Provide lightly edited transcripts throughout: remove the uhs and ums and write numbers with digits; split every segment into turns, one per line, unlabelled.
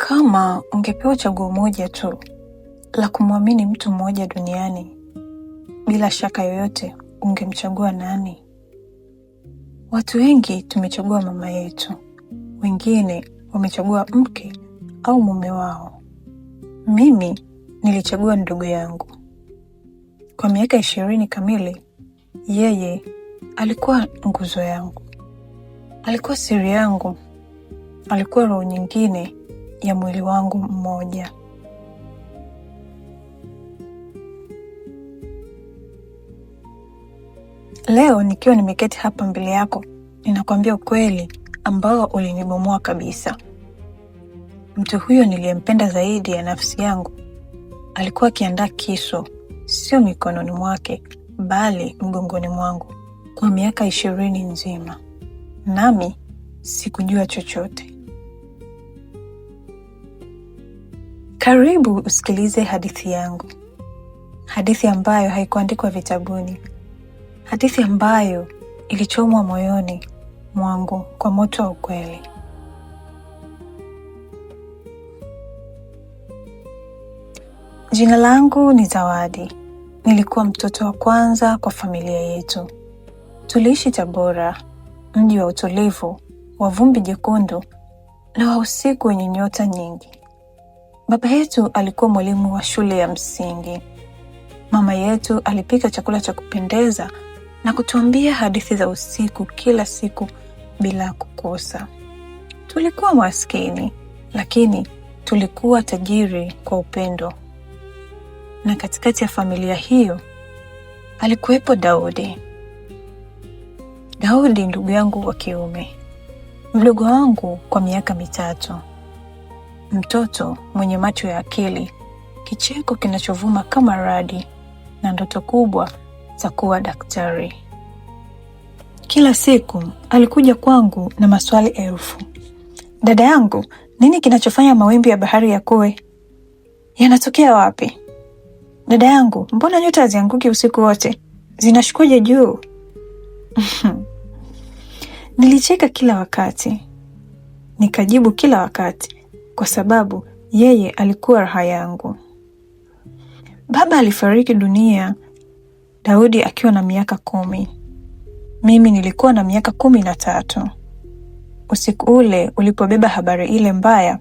Kama ungepewa chaguo moja tu la kumwamini mtu mmoja duniani, bila shaka yoyote ungemchagua nani? Watu wengi tumechagua mama yetu, wengine wamechagua mke au mume wao. Mimi nilichagua ndugu yangu. Kwa miaka 20 kamili, yeye alikuwa nguzo yangu. Alikuwa siri yangu. Alikuwa roho nyingine ya mwili wangu mmoja. Leo nikiwa nimeketi hapa mbele yako, ninakwambia ukweli ambao ulinibomoa kabisa. Mtu huyo niliyempenda zaidi ya nafsi yangu alikuwa akiandaa kisu, sio mikononi mwake, bali mgongoni mwangu, kwa miaka 20 nzima. Nami sikujua chochote. Karibu usikilize hadithi yangu. Hadithi ambayo haikuandikwa vitabuni. Hadithi ambayo ilichomwa moyoni mwangu kwa moto wa ukweli. Jina langu ni Zawadi. Nilikuwa mtoto wa kwanza kwa familia yetu. Tuliishi Tabora, mji wa utulivu, wa vumbi jekundu na wa usiku wenye nyota nyingi. Baba yetu alikuwa mwalimu wa shule ya msingi. Mama yetu alipika chakula cha kupendeza na kutuambia hadithi za usiku kila siku bila kukosa. Tulikuwa maskini, lakini tulikuwa tajiri kwa upendo. Na katikati ya familia hiyo alikuwepo Daudi. Daudi ndugu yangu wa kiume, mdogo wangu kwa miaka 3. Mtoto mwenye macho ya akili, kicheko kinachovuma kama radi, na ndoto kubwa za kuwa daktari. Kila siku alikuja kwangu na maswali 1000. Dada yangu, nini kinachofanya mawimbi ya bahari yakue? Yanatokea wapi? Dada yangu, mbona nyota hazianguki usiku wote? Zinashukuje juu? Nilicheka kila wakati. Nikajibu kila wakati, kwa sababu yeye alikuwa raha yangu. Baba alifariki dunia Daudi akiwa na miaka 10. Mimi nilikuwa na miaka 13. Usiku ule ulipobeba habari ile mbaya,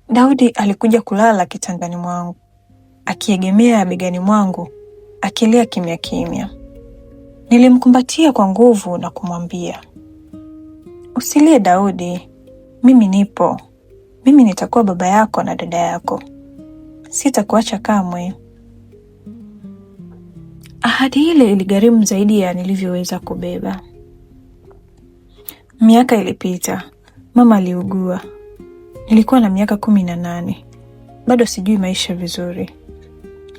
Daudi alikuja kulala kitandani mwangu, akiegemea begani mwangu, akilia kimya kimya. Nilimkumbatia kwa nguvu na kumwambia, "Usilie Daudi, mimi nipo. Mimi nitakuwa baba yako na dada yako. Sitakuacha kamwe." Ahadi ile iligharimu zaidi ya nilivyoweza kubeba. Miaka ilipita. Mama aliugua. Nilikuwa na miaka 18. Bado sijui maisha vizuri.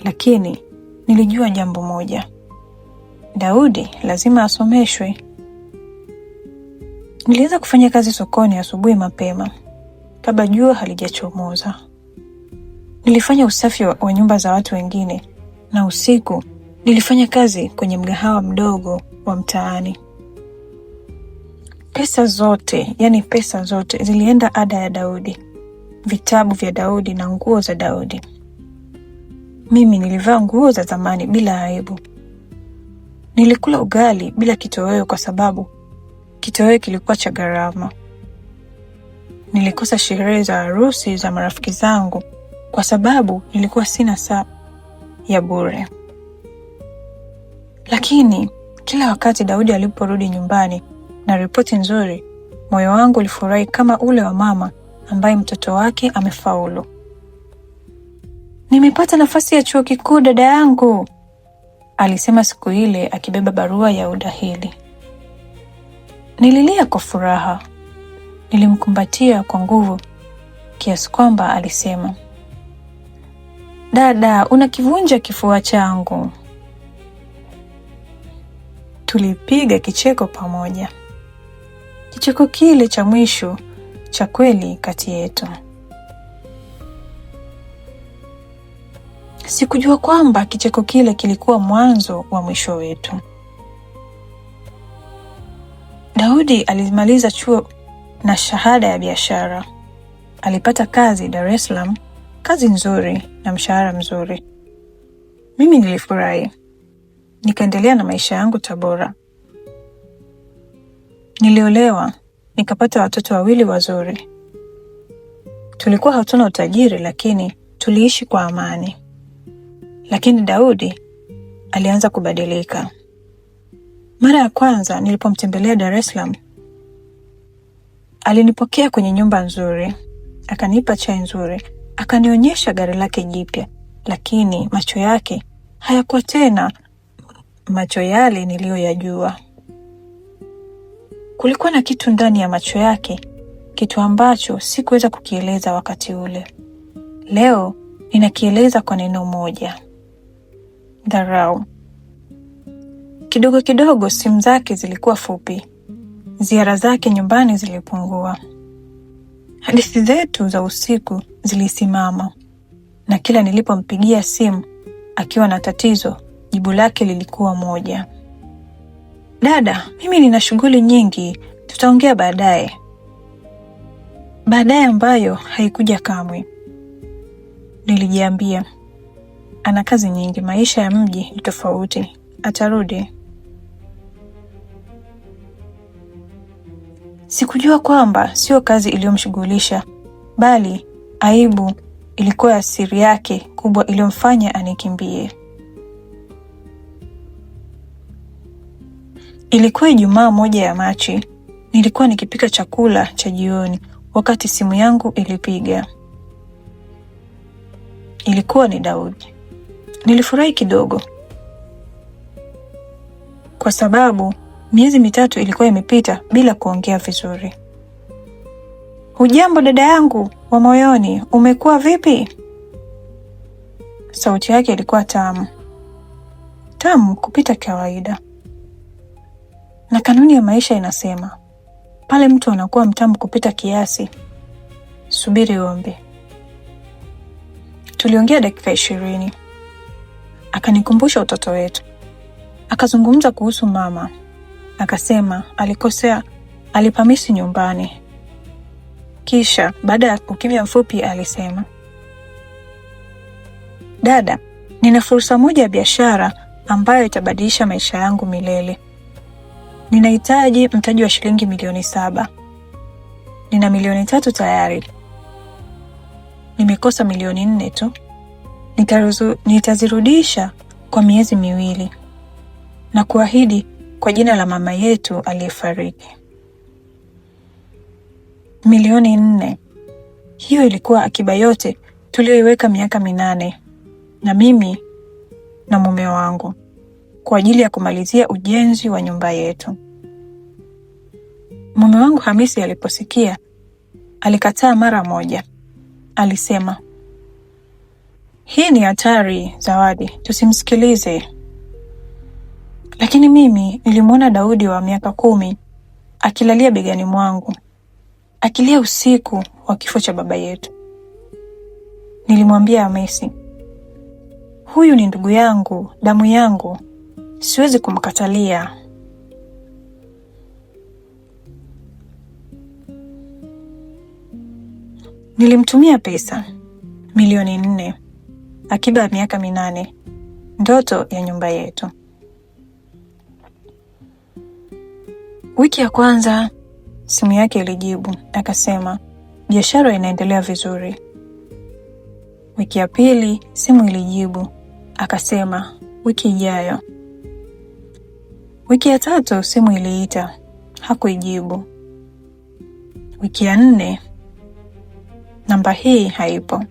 Lakini nilijua jambo moja. Daudi lazima asomeshwe. Nilianza kufanya kazi sokoni asubuhi mapema, kabla jua halijachomoza. Nilifanya usafi wa nyumba za watu wengine, na usiku nilifanya kazi kwenye mgahawa mdogo wa mtaani. Pesa zote zilienda ada ya Daudi, vitabu vya Daudi na nguo za Daudi. Mimi nilivaa nguo za zamani bila aibu. Nilikula ugali bila kitoweo kwa sababu kitoweo kilikuwa cha gharama. Nilikosa sherehe za harusi za marafiki zangu kwa sababu nilikuwa sina saa ya bure. Lakini kila wakati Daudi aliporudi nyumbani na ripoti nzuri, moyo wangu ulifurahi kama ule wa mama ambaye mtoto wake amefaulu. "Nimepata nafasi ya chuo kikuu dada yangu," alisema siku ile akibeba barua ya udahili. Nililia kwa furaha. Nilimkumbatia kwa nguvu kiasi kwamba alisema, "Dada, unakivunja kifua changu." Tulipiga kicheko pamoja. Kicheko kile cha mwisho cha kweli kati yetu. Sikujua kwamba kicheko kile kilikuwa mwanzo wa mwisho wetu. Daudi alimaliza chuo na shahada ya biashara. alipata kazi Dar es Salaam, kazi nzuri na mshahara mzuri. Mimi nilifurahi. Nikaendelea na maisha yangu Tabora. Niliolewa, nikapata watoto 2 wazuri. Tulikuwa hatuna utajiri, lakini tuliishi kwa amani. Lakini Daudi alianza kubadilika. Mara ya kwanza nilipomtembelea Dar es Salaam, alinipokea kwenye nyumba nzuri, akanipa chai nzuri, akanionyesha gari lake jipya, lakini macho yake hayakuwa tena macho yale niliyoyajua. Kulikuwa na kitu ndani ya macho yake, kitu ambacho sikuweza kukieleza wakati ule. Leo ninakieleza kwa neno moja: dharau. Kidogo kidogo simu zake zilikuwa fupi. Ziara zake nyumbani zilipungua. Hadithi zetu za usiku zilisimama, na kila nilipompigia simu akiwa na tatizo, jibu lake lilikuwa moja: dada, mimi nina shughuli nyingi, tutaongea baadaye. Baadaye ambayo haikuja kamwe. Nilijiambia, ana kazi nyingi, maisha ya mji ni tofauti, atarudi. Sikujua kwamba sio kazi iliyomshughulisha, bali aibu ilikuwa ya siri yake kubwa iliyomfanya anikimbie. Ilikuwa Ijumaa moja ya Machi. Nilikuwa nikipika chakula cha jioni wakati simu yangu ilipiga. Ilikuwa ni Daudi. Nilifurahi kidogo kwa sababu miezi 3 ilikuwa imepita bila kuongea vizuri. Hujambo dada yangu wa moyoni, umekuwa vipi? Sauti yake ilikuwa tamu. Tamu kupita kawaida. Na kanuni ya maisha inasema, pale mtu anakuwa mtamu kupita kiasi, subiri uombe. Tuliongea dakika 20. Akanikumbusha utoto wetu. Akazungumza kuhusu mama. Akasema alikosea, alipamisi nyumbani. Kisha baada ya ukimya mfupi alisema, dada, nina fursa moja ya biashara ambayo itabadilisha maisha yangu milele. Ninahitaji mtaji wa shilingi milioni 7. Nina milioni 3 tayari. Nimekosa milioni 4 tu. Nitazirudisha kwa miezi 2 na kuahidi kwa jina la mama yetu aliyefariki. Milioni 4. Hiyo ilikuwa akiba yote tuliyoiweka miaka 8 na mimi na mume wangu kwa ajili ya kumalizia ujenzi wa nyumba yetu. Mume wangu Hamisi aliposikia, alikataa mara moja. Alisema, hii ni hatari Zawadi, tusimsikilize. Lakini mimi nilimwona Daudi wa miaka 10 akilalia begani mwangu, akilia usiku wa kifo cha baba yetu. Nilimwambia Hamisi, huyu ni ndugu yangu, damu yangu, siwezi kumkatalia. Nilimtumia pesa, milioni 4, akiba ya miaka 8, ndoto ya nyumba yetu. Wiki ya kwanza, simu yake ilijibu, akasema, biashara inaendelea vizuri. Wiki ya pili, simu ilijibu, akasema, wiki ijayo. Wiki ya 3, simu iliita, hakuijibu. Wiki ya 4, namba hii haipo.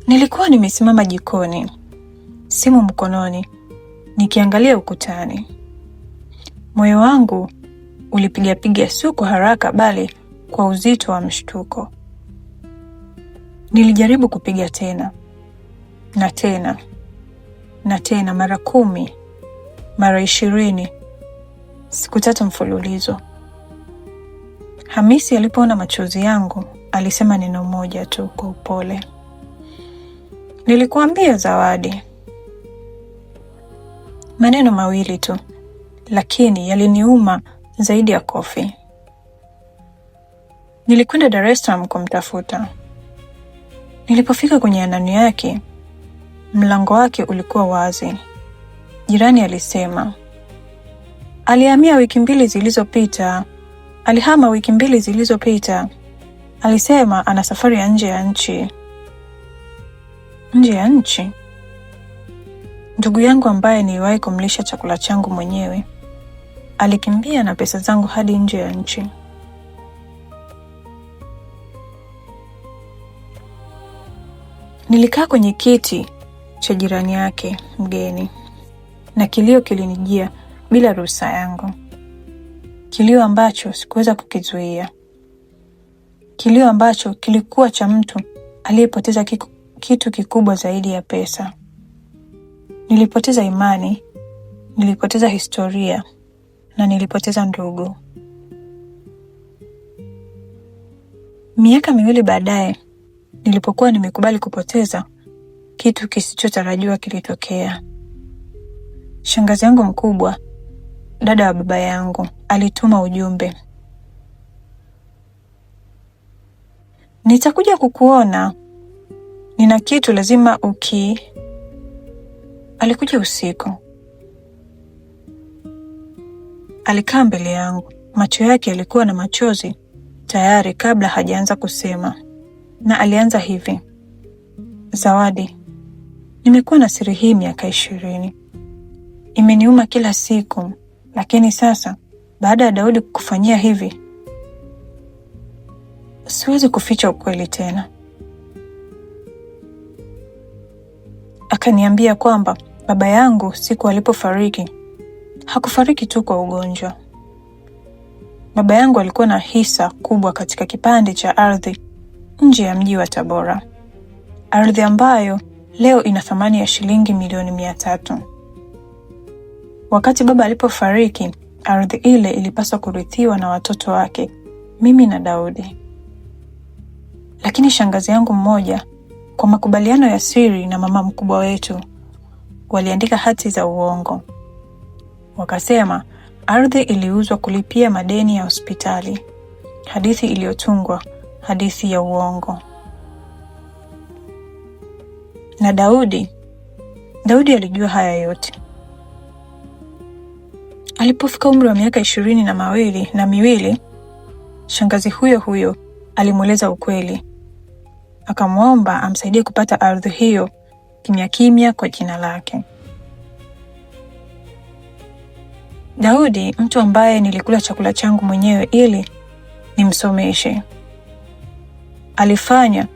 Nilikuwa nimesimama jikoni, simu mkononi, nikiangalia ukutani. Moyo wangu ulipiga sio kwa haraka bali kwa uzito wa mshtuko. Nilijaribu kupiga tena na tena na tena, mara 10, mara 20, siku 3 mfululizo. Hamisi alipoona machozi yangu, alisema neno moja tu kwa upole, nilikuambia Zawadi. Maneno mawili tu, lakini yaliniuma zaidi ya kofi. Nilikwenda Dar es Salaam kumtafuta. Nilipofika kwenye anwani yake, mlango wake ulikuwa wazi. Jirani alisema, alihama wiki mbili zilizopita. Alisema ana safari ya nje ya nchi. Nje ya nchi? Ndugu yangu ambaye niliwahi kumlisha chakula changu mwenyewe alikimbia na pesa zangu hadi nje ya nchi. Nilikaa kwenye kiti cha jirani yake mgeni, na kilio kilinijia bila ruhusa yangu. Kilio ambacho sikuweza kukizuia. Kilio ambacho kilikuwa cha mtu aliyepoteza kitu kikubwa zaidi ya pesa. Nilipoteza imani, nilipoteza historia, na nilipoteza ndugu. Miaka 2 baadaye, nilipokuwa nimekubali kupoteza, kitu kisichotarajiwa kilitokea. Shangazi yangu mkubwa, dada wa baba yangu, alituma ujumbe. Nitakuja kukuona. Nina kitu lazima Alikuja usiku. Alikaa mbele yangu. Macho yake yalikuwa na machozi tayari kabla hajaanza kusema. Na alianza hivi. Zawadi, nimekuwa na siri hii miaka 20. Imeniuma kila siku, lakini sasa baada ya Daudi kukufanyia hivi, siwezi kuficha ukweli tena. Akaniambia kwamba baba yangu siku alipofariki, hakufariki tu kwa ugonjwa. Baba yangu alikuwa na hisa kubwa katika kipande cha ardhi nje ya mji wa Tabora. Ardhi ambayo leo ina thamani ya shilingi milioni 300. Wakati baba alipofariki, ardhi ile ilipaswa kurithiwa na watoto wake, mimi na Daudi. Lakini shangazi yangu mmoja, kwa makubaliano ya siri na mama mkubwa wetu, waliandika hati za uongo. Wakasema ardhi iliuzwa kulipia madeni ya hospitali. Hadithi iliyotungwa, hadithi ya uongo. Na Daudi alijua haya yote. Alipofika umri wa miaka 22, shangazi huyo alimweleza ukweli. Akamwomba amsaidie kupata ardhi hiyo kimya kimya kwa jina lake. Daudi, mtu ambaye nilikula chakula changu mwenyewe ili nimsomeshe, alifanya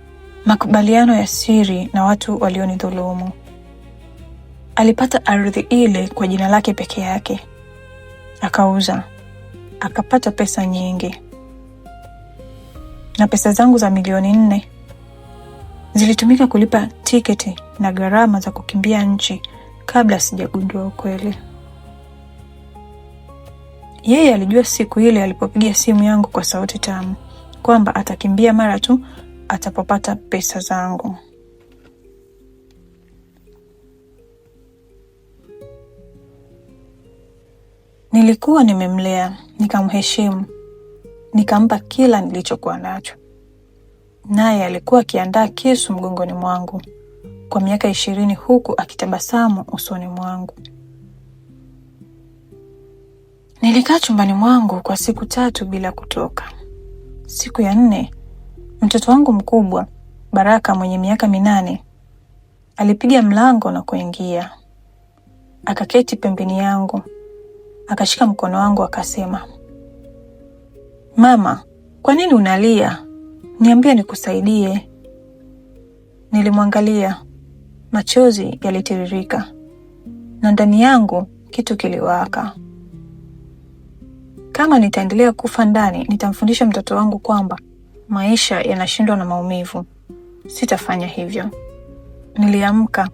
makubaliano ya siri na watu walionidhulumu. Alipata ardhi ile kwa jina lake peke yake. Akauza, akapata pesa nyingi. Na pesa zangu za milioni 4 zilitumika kulipa tiketi na gharama za kukimbia nchi kabla sijagundua ukweli. Yeye alijua siku ile alipopigia simu yangu kwa sauti tamu kwamba atakimbia mara tu atapopata pesa zangu. Nilikuwa nimemlea, nikamheshimu, nikampa kila nilichokuwa nacho. Naye alikuwa akiandaa kisu mgongoni mwangu kwa miaka 20 huku akitabasamu usoni mwangu. Nilikaa chumbani mwangu kwa siku 3 bila kutoka. Siku ya 4, mtoto wangu mkubwa, Baraka mwenye miaka 8, alipiga mlango na kuingia. Akaketi pembeni yangu, akashika mkono wangu akasema, "Mama, kwa nini unalia? Niambie nikusaidie." Nilimwangalia, machozi yalitiririka, na ndani yangu kitu kiliwaka. Kama nitaendelea kufa ndani, nitamfundisha mtoto wangu kwamba maisha yanashindwa na maumivu. Sitafanya hivyo. Niliamka.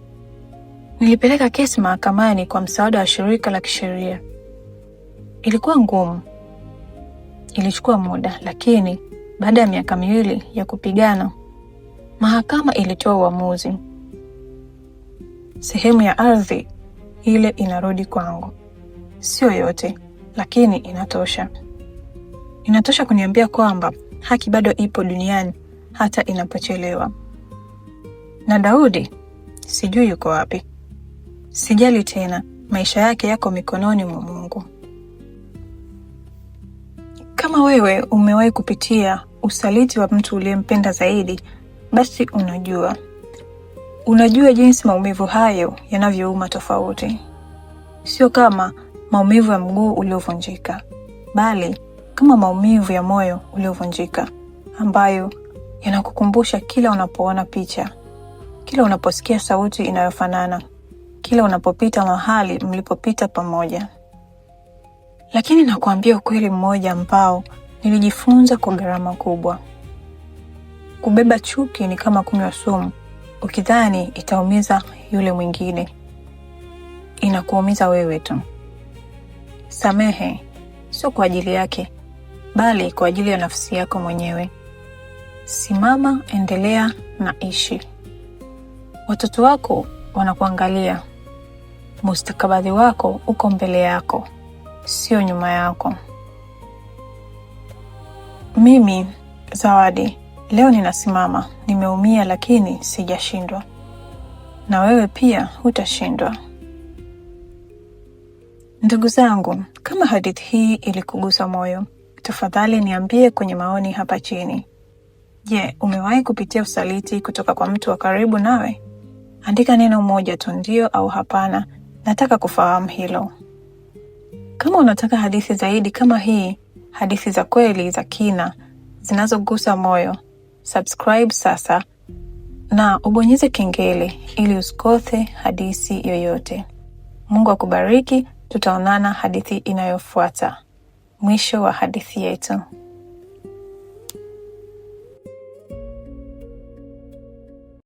Nilipeleka kesi mahakamani kwa msaada wa shirika la kisheria. Ilikuwa ngumu. Ilichukua muda, lakini baada ya miaka 2 ya kupigana, mahakama ilitoa uamuzi. Sehemu ya ardhi ile inarudi kwangu. Sio yote, lakini inatosha. Inatosha kuniambia kwamba haki bado ipo duniani hata inapochelewa. Na Daudi, sijui yuko wapi. Sijali tena, maisha yake yako mikononi mwa Mungu. Kama wewe umewahi kupitia usaliti wa mtu uliyempenda zaidi, basi unajua jinsi maumivu hayo yanavyouma tofauti. Sio kama maumivu ya mguu uliovunjika, bali kama maumivu ya moyo uliovunjika, ambayo yanakukumbusha kila unapoona picha, kila unaposikia sauti inayofanana, kila unapopita mahali mlipopita pamoja. Lakini nakuambia ukweli mmoja ambao nilijifunza kwa gharama kubwa. Kubeba chuki ni kama kunywa sumu, ukidhani itaumiza yule mwingine. Inakuumiza wewe tu. Samehe, sio kwa ajili yake, bali kwa ajili ya nafsi yako mwenyewe. Simama, endelea na ishi. Watoto wako wanakuangalia. Mustakabali wako uko mbele yako, sio nyuma yako. Mimi, Zawadi, leo ninasimama. Nimeumia lakini sijashindwa. Na wewe pia hutashindwa. Ndugu zangu, kama hadithi hii ilikugusa moyo, tafadhali niambie kwenye maoni hapa chini. Je, umewahi kupitia usaliti kutoka kwa mtu wa karibu nawe? Andika neno moja tu, ndio au hapana. Nataka kufahamu hilo. Kama unataka hadithi zaidi kama hii, hadithi za kweli za kina, zinazogusa moyo, subscribe sasa na ubonyeze kengele ili usikose hadithi yoyote. Mungu akubariki. Tutaonana hadithi inayofuata. Mwisho wa hadithi yetu.